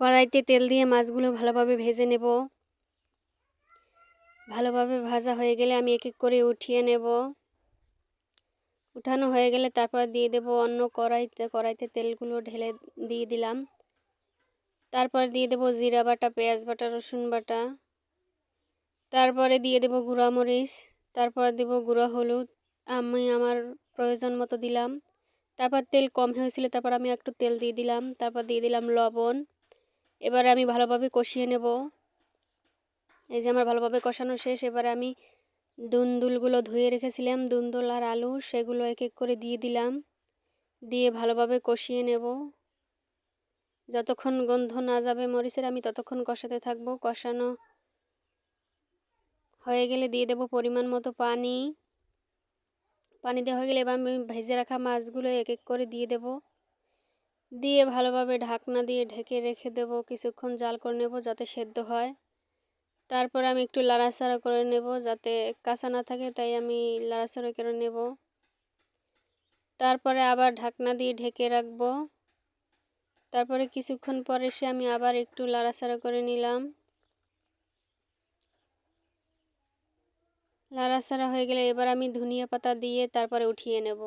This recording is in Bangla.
কড়াইতে তেল দিয়ে মাছগুলো ভালোভাবে ভেজে নেব। ভালোভাবে ভাজা হয়ে গেলে আমি এক এক করে উঠিয়ে নেব। উঠানো হয়ে গেলে তারপর দিয়ে দেব অন্য কড়াইতে তেলগুলো ঢেলে দিয়ে দিলাম। তারপর দিয়ে দেব জিরা বাটা, পেঁয়াজ বাটা, রসুন বাটা। তারপরে দিয়ে দেব গুঁড়া মরিচ, তারপর দেব গুঁড়া হলুদ। আমি আমার প্রয়োজন মতো দিলাম। তারপর তেল কম হয়েছিল, তারপর আমি একটু তেল দিয়ে দিলাম। তারপর দিয়ে দিলাম লবণ। এবারে আমি ভালোভাবে কষিয়ে নেব। এই যে আমার ভালোভাবে কষানো শেষ। এবারে আমি দুলগুলো ধুয়ে রেখেছিলাম, দুল আর আলু, সেগুলো এক এক করে দিয়ে দিলাম। দিয়ে ভালোভাবে কষিয়ে নেব। যতক্ষণ গন্ধ না যাবে মরিচের আমি ততক্ষণ কষাতে থাকব। কষানো হয়ে গেলে দিয়ে দেব পরিমাণ মতো পানি। পানি দেওয়া হয়ে গেলে এবার আমি ভেজে রাখা মাছগুলো এক এক করে দিয়ে দেব। দিয়ে ভালোভাবে ঢাকনা দিয়ে ঢেকে রেখে দেব। কিছুক্ষণ জাল করে নেব যাতে সেদ্ধ হয়। তারপর আমি একটু লাড়াচাড়া করে নেব যাতে কাঁচা না থাকে, তাই আমি লাড়াচাড়া করে নেব। তারপরে আবার ঢাকনা দিয়ে ঢেকে রাখবো। তারপরে কিছুক্ষণ পরে আমি আবার একটু লাড়াচাড়া করে নিলাম। লাড়াচাড়া হয়ে গেলে এবার আমি ধনিয়া পাতা দিয়ে তারপরে উঠিয়ে নেব।